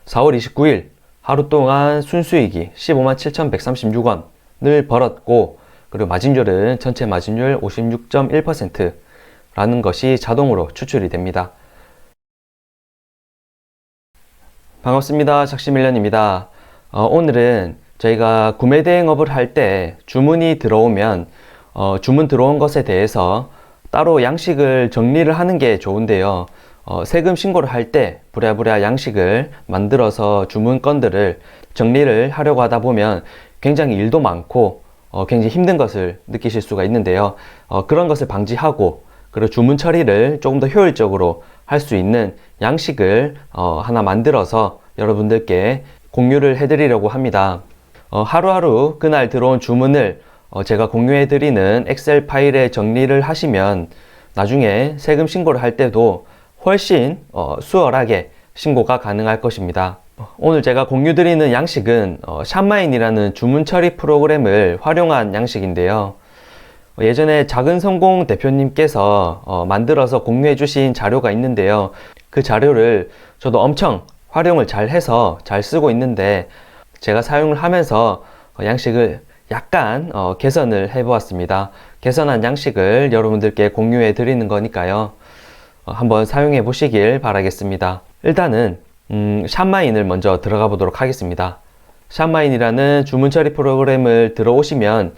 4월 29일 하루 동안 순수익이 15만 7,136원을 벌었고, 그리고 마진율은 전체 마진율 56.1%라는 것이 자동으로 추출이 됩니다. 반갑습니다. 작심일련입니다. 오늘은 저희가 구매 대행업을 할 때 주문이 들어오면 주문 들어온 것에 대해서 따로 양식을 정리를 하는 게 좋은데요. 세금 신고를 할 때 부랴부랴 양식을 만들어서 주문 건들을 정리를 하려고 하다 보면 굉장히 일도 많고 굉장히 힘든 것을 느끼실 수가 있는데요. 그런 것을 방지하고, 그리고 주문 처리를 조금 더 효율적으로 할 수 있는 양식을 하나 만들어서 여러분들께 공유를 해드리려고 합니다. 하루하루 그날 들어온 주문을 제가 공유해드리는 엑셀 파일에 정리를 하시면 나중에 세금 신고를 할 때도 훨씬 수월하게 신고가 가능할 것입니다. 오늘 제가 공유드리는 양식은 샵마인이라는 주문 처리 프로그램을 활용한 양식인데요. 예전에 작은성공 대표님께서 만들어서 공유해 주신 자료가 있는데요. 그 자료를 저도 엄청 활용을 잘 해서 잘 쓰고 있는데, 제가 사용을 하면서 양식을 약간 개선을 해 보았습니다. 개선한 양식을 여러분들께 공유해 드리는 거니까요. 한번 사용해 보시길 바라겠습니다. 일단은 샵마인을 먼저 들어가 보도록 하겠습니다. 샵마인이라는 주문 처리 프로그램을 들어오시면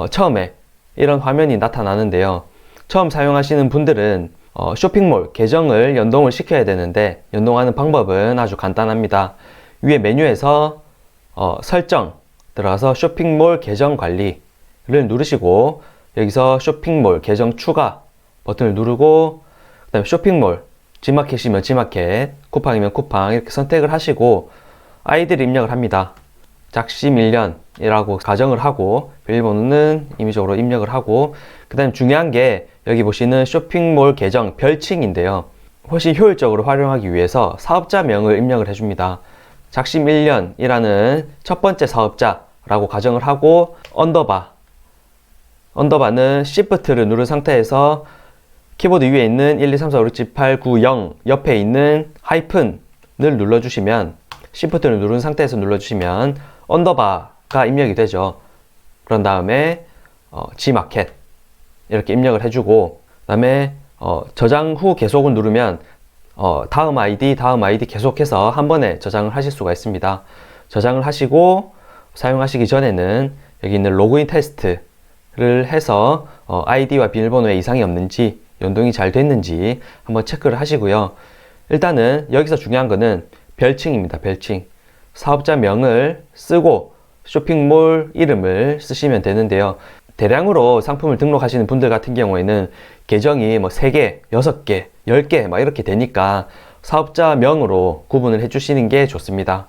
처음에 이런 화면이 나타나는데요. 처음 사용하시는 분들은 쇼핑몰 계정을 연동을 시켜야 되는데, 연동하는 방법은 아주 간단합니다. 위에 메뉴에서 설정 들어가서 쇼핑몰 계정 관리를 누르시고, 여기서 쇼핑몰 계정 추가 버튼을 누르고, 그 다음에 쇼핑몰, G마켓이면 G마켓, 쿠팡이면 쿠팡 이렇게 선택을 하시고 아이디를 입력을 합니다. 작심일련이라고 가정을 하고, 비밀번호는 임의적으로 입력을 하고, 그 다음 중요한 게 여기 보시는 쇼핑몰 계정 별칭인데요. 훨씬 효율적으로 활용하기 위해서 사업자명을 입력을 해줍니다. 작심일련이라는 첫 번째 사업자라고 가정을 하고, 언더바는 Shift를 누른 상태에서 키보드 위에 있는 1, 2, 3, 4, 5, 6, 7, 8, 9, 0 옆에 있는 하이픈을 눌러주시면, Shift를 누른 상태에서 눌러주시면 언더바가 입력이 되죠. 그런 다음에 G마켓 이렇게 입력을 해주고, 그 다음에 저장 후 계속을 누르면 다음 아이디 계속해서 한 번에 저장을 하실 수가 있습니다. 저장을 하시고 사용하시기 전에는 여기 있는 로그인 테스트를 해서 아이디와 비밀번호에 이상이 없는지, 연동이 잘 됐는지 한번 체크를 하시고요. 일단은 여기서 중요한 거는 별칭입니다. 별칭. 사업자명을 쓰고 쇼핑몰 이름을 쓰시면 되는데요. 대량으로 상품을 등록하시는 분들 같은 경우에는 계정이 뭐 3개, 6개, 10개 막 이렇게 되니까 사업자명으로 구분을 해주시는 게 좋습니다.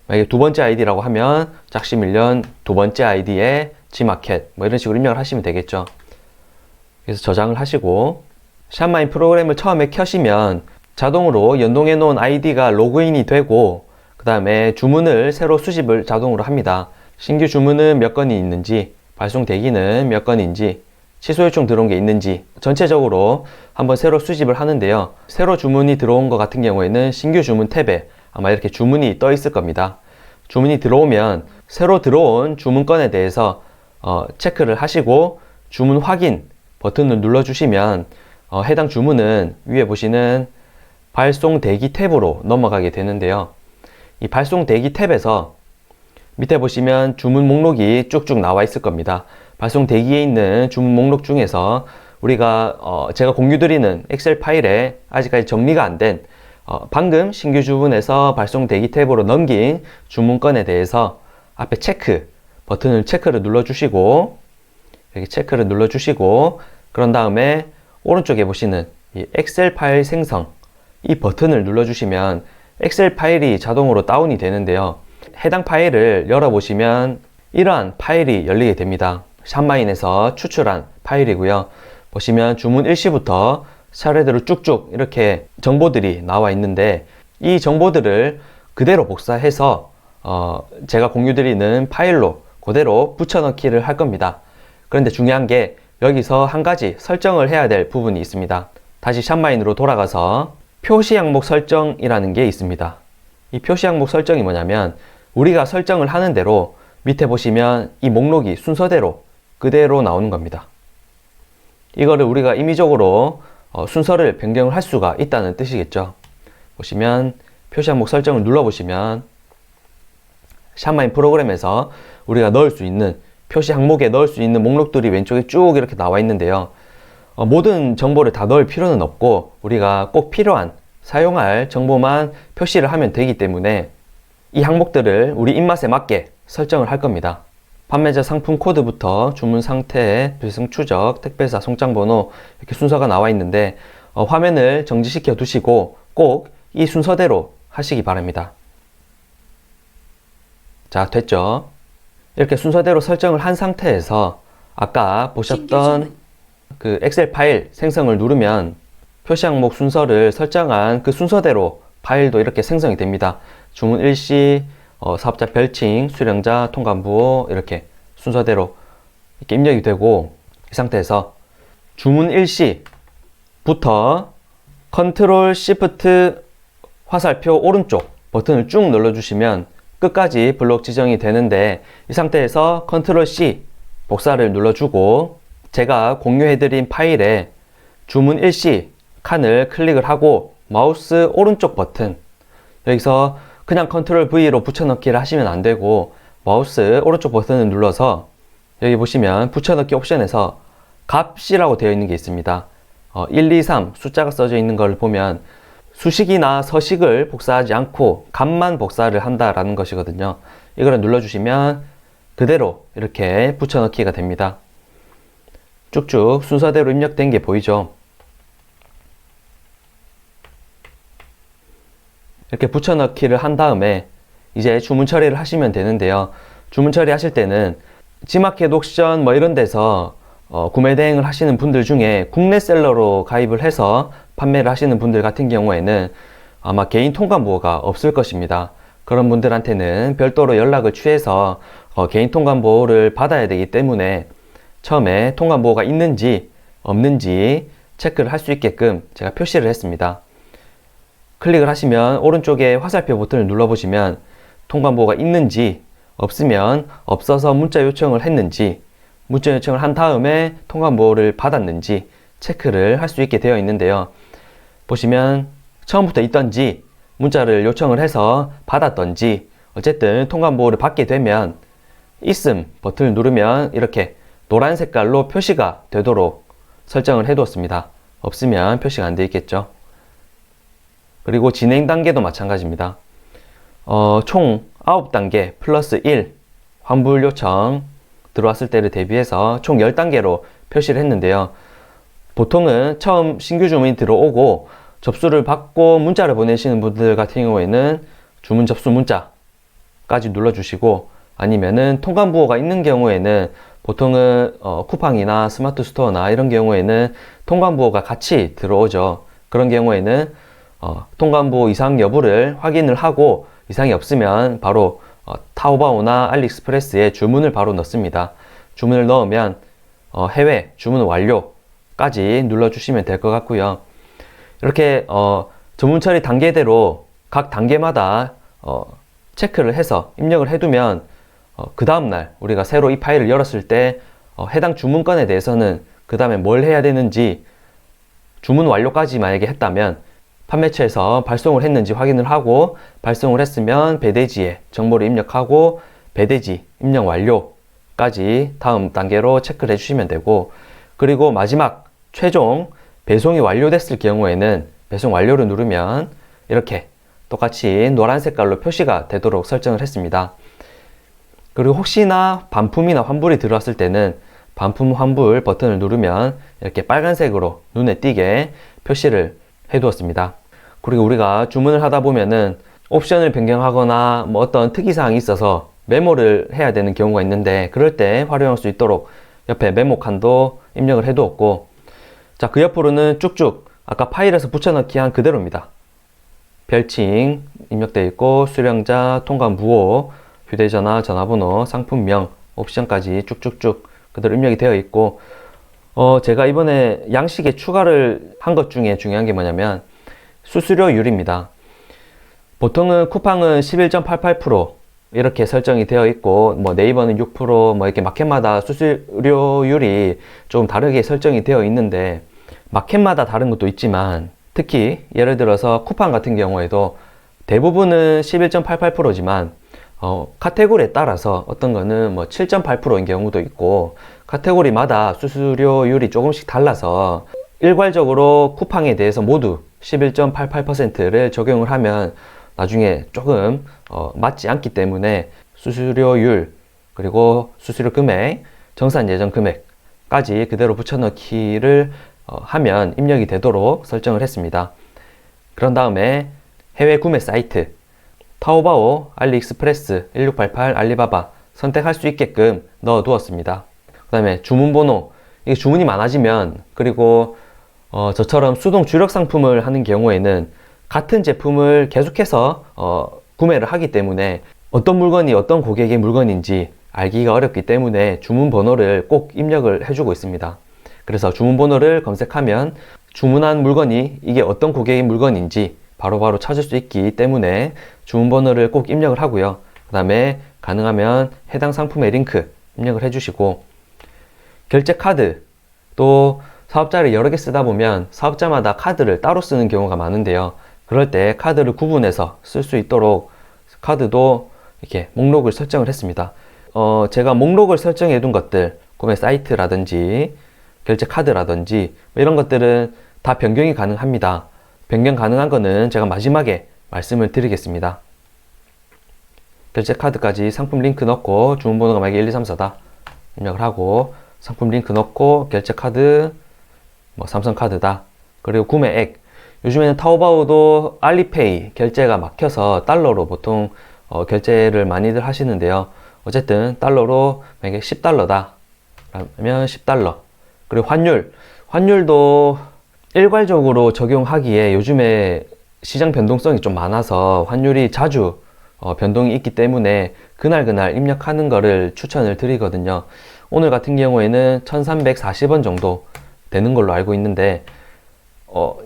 만약에 두 번째 아이디라고 하면 작심일련 두 번째 아이디에 G마켓 뭐 이런 식으로 입력을 하시면 되겠죠. 그래서 저장을 하시고, 샵마인 프로그램을 처음에 켜시면 자동으로 연동해 놓은 아이디가 로그인이 되고, 그 다음에 주문을 새로 수집을 자동으로 합니다. 신규 주문은 몇 건이 있는지, 발송 대기는 몇 건인지, 취소 요청 들어온 게 있는지 전체적으로 한번 새로 수집을 하는데요. 새로 주문이 들어온 것 같은 경우에는 신규 주문 탭에 아마 이렇게 주문이 떠 있을 겁니다. 주문이 들어오면 새로 들어온 주문건에 대해서 체크를 하시고 주문 확인 버튼을 눌러주시면 해당 주문은 위에 보시는 발송 대기 탭으로 넘어가게 되는데요. 이 발송 대기 탭에서 밑에 보시면 주문 목록이 쭉쭉 나와 있을 겁니다. 발송 대기에 있는 주문 목록 중에서 우리가 제가 공유드리는 엑셀 파일에 아직까지 정리가 안 된 방금 신규 주문에서 발송 대기 탭으로 넘긴 주문건에 대해서 앞에 체크를 눌러주시고, 여기 체크를 눌러주시고, 그런 다음에 오른쪽에 보시는 이 엑셀 파일 생성 이 버튼을 눌러주시면 엑셀 파일이 자동으로 다운이 되는데요. 해당 파일을 열어보시면 이러한 파일이 열리게 됩니다. 샵마인에서 추출한 파일이고요. 보시면 주문 일시부터 차례대로 쭉쭉 이렇게 정보들이 나와 있는데, 이 정보들을 그대로 복사해서 제가 공유드리는 파일로 그대로 붙여넣기를 할 겁니다. 그런데 중요한 게 여기서 한 가지 설정을 해야 될 부분이 있습니다. 다시 샵마인으로 돌아가서 표시 항목 설정이라는 게 있습니다. 이 표시 항목 설정이 뭐냐면 우리가 설정을 하는 대로 밑에 보시면 이 목록이 순서대로 그대로 나오는 겁니다. 이거를 우리가 임의적으로 순서를 변경을 할 수가 있다는 뜻이겠죠. 보시면 표시 항목 설정을 눌러보시면 샵마인 프로그램에서 우리가 넣을 수 있는 표시 항목에 넣을 수 있는 목록들이 왼쪽에 쭉 이렇게 나와 있는데요. 모든 정보를 다 넣을 필요는 없고 우리가 꼭 필요한 사용할 정보만 표시를 하면 되기 때문에 이 항목들을 우리 입맛에 맞게 설정을 할 겁니다. 판매자 상품 코드부터 주문 상태, 배송 추적, 택배사 송장번호 이렇게 순서가 나와 있는데 화면을 정지시켜 두시고 꼭 이 순서대로 하시기 바랍니다. 자, 됐죠? 이렇게 순서대로 설정을 한 상태에서 아까 보셨던 그 엑셀 파일 생성을 누르면 표시 항목 순서를 설정한 그 순서대로 파일도 이렇게 생성이 됩니다. 주문 일시, 사업자 별칭, 수령자, 통관부호 이렇게 순서대로 이렇게 입력이 되고 이 상태에서 주문 일시부터 컨트롤 시프트 화살표 오른쪽 버튼을 쭉 눌러주시면 끝까지 블록 지정이 되는데 이 상태에서 컨트롤 C 복사를 눌러주고 제가 공유해드린 파일에 주문 일시 칸을 클릭을 하고 마우스 오른쪽 버튼 여기서 그냥 컨트롤 V로 붙여넣기를 하시면 안 되고 마우스 오른쪽 버튼을 눌러서 여기 보시면 붙여넣기 옵션에서 값이라고 되어 있는 게 있습니다. 1, 2, 3 숫자가 써져 있는 걸 보면 수식이나 서식을 복사하지 않고 값만 복사를 한다라는 것이거든요. 이거를 눌러주시면 그대로 이렇게 붙여넣기가 됩니다. 쭉쭉 순서대로 입력된 게 보이죠? 이렇게 붙여넣기를 한 다음에 이제 주문 처리를 하시면 되는데요. 주문 처리하실 때는 지마켓 옥션 뭐 이런 데서 구매 대행을 하시는 분들 중에 국내 셀러로 가입을 해서 판매를 하시는 분들 같은 경우에는 아마 개인 통관보호가 없을 것입니다. 그런 분들한테는 별도로 연락을 취해서 개인 통관보호를 받아야 되기 때문에 처음에 통관보호가 있는지 없는지 체크를 할 수 있게끔 제가 표시를 했습니다. 클릭을 하시면 오른쪽에 화살표 버튼을 눌러보시면 통관보호가 있는지 없으면 없어서 문자 요청을 했는지 문자 요청을 한 다음에 통관보호를 받았는지 체크를 할 수 있게 되어 있는데요. 보시면 처음부터 있던지 문자를 요청을 해서 받았던지 어쨌든 통관보호를 받게 되면 있음 버튼을 누르면 이렇게 노란 색깔로 표시가 되도록 설정을 해 두었습니다. 없으면 표시가 안 되어 있겠죠. 그리고 진행 단계도 마찬가지입니다. 총 9단계 플러스 1 환불 요청 들어왔을 때를 대비해서 총 10단계로 표시를 했는데요. 보통은 처음 신규 주문이 들어오고 접수를 받고 문자를 보내시는 분들 같은 경우에는 주문 접수 문자까지 눌러주시고 아니면은 통관부호가 있는 경우에는 보통은 쿠팡이나 스마트 스토어나 이런 경우에는 통관부호가 같이 들어오죠. 그런 경우에는 통관부호 이상 여부를 확인을 하고 이상이 없으면 바로 타오바오나 알리익스프레스에 주문을 바로 넣습니다. 주문을 넣으면 해외 주문 완료까지 눌러주시면 될 것 같고요. 이렇게 주문 처리 단계대로 각 단계마다 체크를 해서 입력을 해두면 그 다음날 우리가 새로 이 파일을 열었을 때 해당 주문건에 대해서는 그 다음에 뭘 해야 되는지 주문 완료까지 만약에 했다면 판매처에서 발송을 했는지 확인을 하고 발송을 했으면 배대지에 정보를 입력하고 배대지 입력 완료까지 다음 단계로 체크를 해주시면 되고 그리고 마지막 최종 배송이 완료됐을 경우에는 배송 완료를 누르면 이렇게 똑같이 노란 색깔로 표시가 되도록 설정을 했습니다. 그리고 혹시나 반품이나 환불이 들어왔을 때는 반품 환불 버튼을 누르면 이렇게 빨간색으로 눈에 띄게 표시를 해두었습니다. 그리고 우리가 주문을 하다 보면은 옵션을 변경하거나 뭐 어떤 특이사항이 있어서 메모를 해야 되는 경우가 있는데 그럴 때 활용할 수 있도록 옆에 메모 칸도 입력을 해두었고 자, 그 옆으로는 쭉쭉 아까 파일에서 붙여넣기 한 그대로입니다. 별칭 입력되어 있고 수령자, 통관부호, 휴대전화, 전화번호, 상품명, 옵션까지 쭉쭉쭉 그대로 입력이 되어 있고 제가 이번에 양식에 추가를 한 것 중에 중요한 게 뭐냐면 수수료율입니다. 보통은 쿠팡은 11.88% 이렇게 설정이 되어 있고, 뭐 네이버는 6%, 뭐 이렇게 마켓마다 수수료율이 조금 다르게 설정이 되어 있는데, 마켓마다 다른 것도 있지만, 특히 예를 들어서 쿠팡 같은 경우에도 대부분은 11.88%지만 카테고리에 따라서 어떤 거는 뭐 7.8%인 경우도 있고, 카테고리마다 수수료율이 조금씩 달라서 일괄적으로 쿠팡에 대해서 모두 11.88%를 적용을 하면 나중에 조금 맞지 않기 때문에 수수료율, 그리고 수수료 금액, 정산 예정 금액까지 그대로 붙여넣기를 하면 입력이 되도록 설정을 했습니다. 그런 다음에 해외 구매 사이트 타오바오, 알리익스프레스, 1688, 알리바바 선택할 수 있게끔 넣어 두었습니다. 그 다음에 주문번호, 이게 주문이 많아지면, 그리고 저처럼 수동 주력 상품을 하는 경우에는 같은 제품을 계속해서 구매를 하기 때문에 어떤 물건이 어떤 고객의 물건인지 알기가 어렵기 때문에 주문번호를 꼭 입력을 해주고 있습니다. 그래서 주문번호를 검색하면 주문한 물건이 이게 어떤 고객의 물건인지 바로바로 찾을 수 있기 때문에 주문번호를 꼭 입력을 하고요. 그 다음에 가능하면 해당 상품의 링크 입력을 해주시고, 결제 카드, 또 사업자를 여러 개 쓰다 보면 사업자마다 카드를 따로 쓰는 경우가 많은데요. 그럴 때 카드를 구분해서 쓸 수 있도록 카드도 이렇게 목록을 설정을 했습니다. 제가 목록을 설정해 둔 것들, 구매 사이트라든지 결제 카드라든지 이런 것들은 다 변경이 가능합니다. 변경 가능한 거는 제가 마지막에 말씀을 드리겠습니다. 결제 카드까지 상품 링크 넣고, 주문번호가 만약에 1234다 입력을 하고, 상품 링크 넣고, 결제 카드 뭐 삼성카드다, 그리고 구매액, 요즘에는 타오바오도 알리페이 결제가 막혀서 달러로 보통 결제를 많이들 하시는데요. 어쨌든 달러로 만약에 10달러다 라면 10달러, 그리고 환율도 일괄적으로 적용하기에 요즘에 시장 변동성이 좀 많아서 환율이 자주 변동이 있기 때문에 그날 입력하는 거를 추천을 드리거든요. 오늘 같은 경우에는 1340원 정도 되는 걸로 알고 있는데,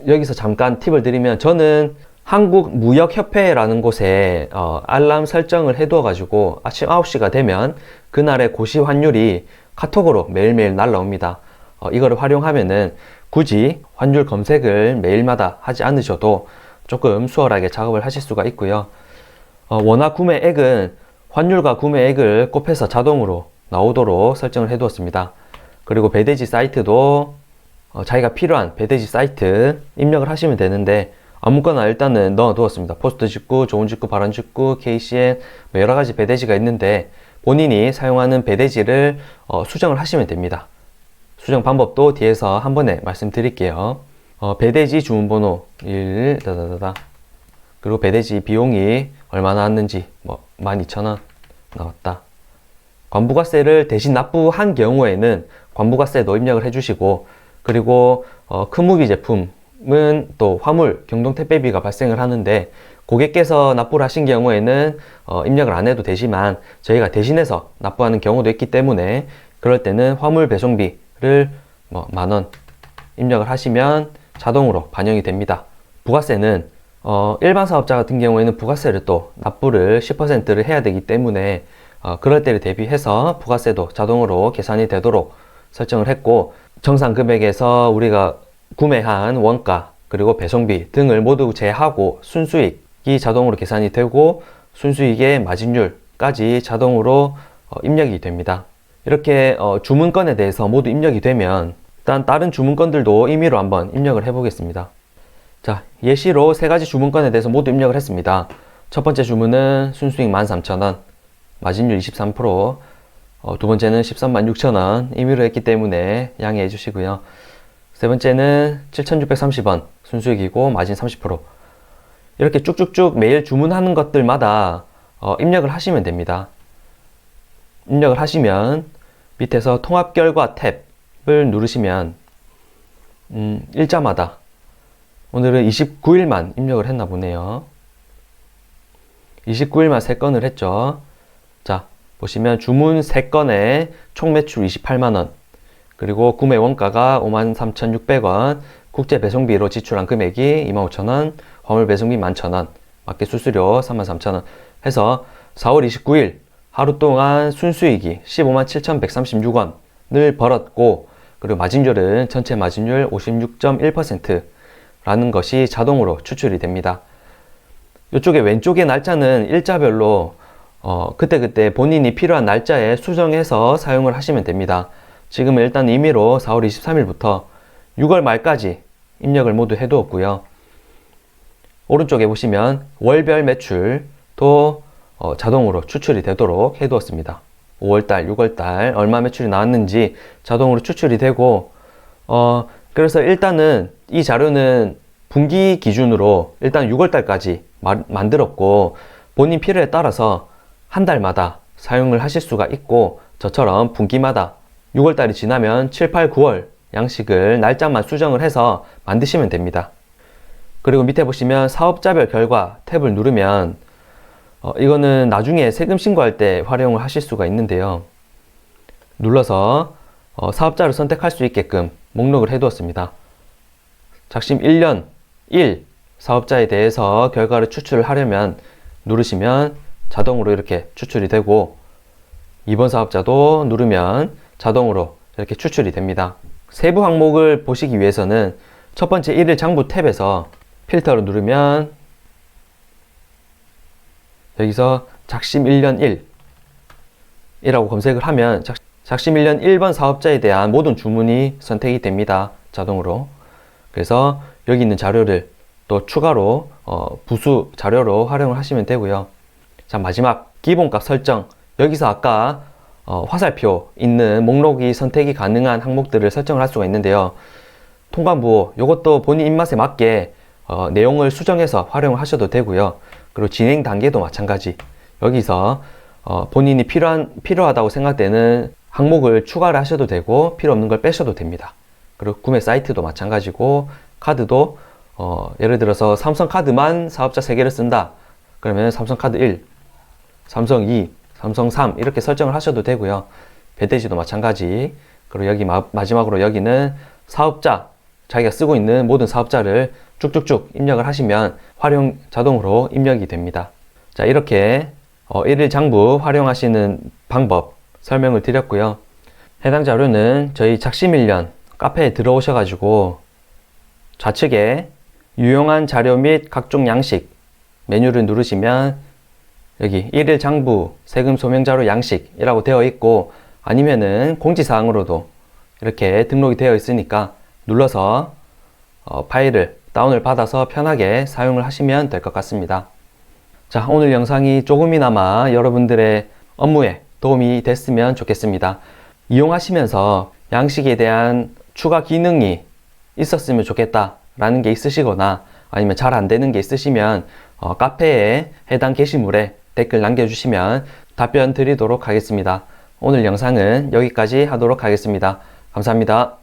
여기서 잠깐 팁을 드리면, 저는 한국무역협회라는 곳에 알람 설정을 해두어 가지고 아침 9시가 되면 그날의 고시 환율이 카톡으로 매일매일 날라옵니다. 이거를 활용하면은 굳이 환율 검색을 매일마다 하지 않으셔도 조금 수월하게 작업을 하실 수가 있고요. 원화 구매액은 환율과 구매액을 곱해서 자동으로 나오도록 설정을 해 두었습니다. 그리고 배대지 사이트도 자기가 필요한 배대지 사이트 입력을 하시면 되는데, 아무거나 일단은 넣어 두었습니다. 포스트 직구, 좋은 직구, 바른 직구, KCN 뭐 여러 가지 배대지가 있는데, 본인이 사용하는 배대지를 수정을 하시면 됩니다. 수정 방법도 뒤에서 한 번에 말씀드릴게요. 배대지 주문번호 1 그리고 배대지 비용이 얼마나 왔는지 뭐 12,000원 나왔다. 관부가세를 대신 납부한 경우에는 관부가세도 입력을 해주시고, 그리고 큰 무기 제품은 또 화물 경동택배비가 발생을 하는데, 고객께서 납부를 하신 경우에는 입력을 안 해도 되지만 저희가 대신해서 납부하는 경우도 있기 때문에, 그럴 때는 화물 배송비를 뭐 10,000원 입력을 하시면 자동으로 반영이 됩니다. 부가세는 일반 사업자 같은 경우에는 부가세를 또 납부를 10%를 해야 되기 때문에 그럴 때를 대비해서 부가세도 자동으로 계산이 되도록 설정을 했고, 정산 금액에서 우리가 구매한 원가 그리고 배송비 등을 모두 제하고 순수익이 자동으로 계산이 되고, 순수익의 마진율까지 자동으로 입력이 됩니다. 이렇게 주문건에 대해서 모두 입력이 되면 일단 다른 주문건들도 임의로 한번 입력을 해 보겠습니다. 자, 예시로 세 가지 주문건에 대해서 모두 입력을 했습니다. 첫 번째 주문은 순수익 13,000원, 마진율 23%, 두 번째는 136,000원 임의로 했기 때문에 양해해 주시고요. 세 번째는 7,630원 순수익이고 마진 30%. 이렇게 쭉쭉쭉 매일 주문하는 것들마다 입력을 하시면 됩니다. 입력을 하시면 밑에서 통합 결과 탭을 누르시면 일자마다 오늘은 29일만 입력을 했나 보네요. 29일만 3건을 했죠. 자, 보시면 주문 3건에 총 매출 28만원, 그리고 구매 원가가 53,600원, 국제 배송비로 지출한 금액이 25,000원, 화물 배송비 11,000원, 마켓 수수료 33,000원 해서 4월 29일 하루 동안 순수익이 157,136원을 벌었고, 그리고 마진율은 전체 마진율 56.1%라는 것이 자동으로 추출이 됩니다. 이쪽에 왼쪽의 날짜는 일자별로 그때그때 본인이 필요한 날짜에 수정해서 사용을 하시면 됩니다. 지금은 일단 임의로 4월 23일부터 6월 말까지 입력을 모두 해두었고요. 오른쪽에 보시면 월별 매출도 자동으로 추출이 되도록 해두었습니다. 5월달, 6월달 얼마 매출이 나왔는지 자동으로 추출이 되고, 그래서 일단은 이 자료는 분기 기준으로 일단 6월달까지 만들었고, 본인 필요에 따라서 한 달마다 사용을 하실 수가 있고, 저처럼 분기마다 6월달이 지나면 7, 8, 9월 양식을 날짜만 수정을 해서 만드시면 됩니다. 그리고 밑에 보시면 사업자별 결과 탭을 누르면 이거는 나중에 세금 신고할 때 활용을 하실 수가 있는데요. 눌러서 사업자를 선택할 수 있게끔 목록을 해두었습니다. 작심 1년 1 사업자에 대해서 결과를 추출을 하려면 누르시면 자동으로 이렇게 추출이 되고, 2번 사업자도 누르면 자동으로 이렇게 추출이 됩니다. 세부 항목을 보시기 위해서는 첫 번째 1일 장부 탭에서 필터를 누르면 여기서 작심 1년 1 이라고 검색을 하면 작심 1년 1번 사업자에 대한 모든 주문이 선택이 됩니다. 자동으로. 그래서 여기 있는 자료를 또 추가로 부수 자료로 활용을 하시면 되고요. 자, 마지막 기본값 설정. 여기서 아까 화살표 있는 목록이 선택이 가능한 항목들을 설정을 할 수가 있는데요. 통관부, 이것도 본인 입맛에 맞게 내용을 수정해서 활용을 하셔도 되고요. 그리고 진행 단계도 마찬가지. 여기서 본인이 필요하다고 생각되는 항목을 추가를 하셔도 되고, 필요 없는 걸 빼셔도 됩니다. 그리고 구매 사이트도 마찬가지고, 카드도 예를 들어서 삼성카드만 사업자 3개를 쓴다 그러면 삼성카드 1, 삼성 2, 삼성 3 이렇게 설정을 하셔도 되고요. 배대지도 마찬가지. 그리고 여기 마지막으로 여기는 사업자, 자기가 쓰고 있는 모든 사업자를 쭉쭉쭉 입력을 하시면 활용 자동으로 입력이 됩니다. 자, 이렇게 1일 장부 활용하시는 방법 설명을 드렸고요. 해당 자료는 저희 작심일년 카페에 들어오셔가지고 좌측에 유용한 자료 및 각종 양식 메뉴를 누르시면 여기 1일 장부 세금 소명자료 양식이라고 되어 있고, 아니면은 공지사항으로도 이렇게 등록이 되어 있으니까 눌러서 파일을 다운을 받아서 편하게 사용을 하시면 될 것 같습니다. 자, 오늘 영상이 조금이나마 여러분들의 업무에 도움이 됐으면 좋겠습니다. 이용하시면서 양식에 대한 추가 기능이 있었으면 좋겠다 라는 게 있으시거나 아니면 잘 안 되는 게 있으시면 카페에 해당 게시물에 댓글 남겨주시면 답변 드리도록 하겠습니다. 오늘 영상은 여기까지 하도록 하겠습니다. 감사합니다.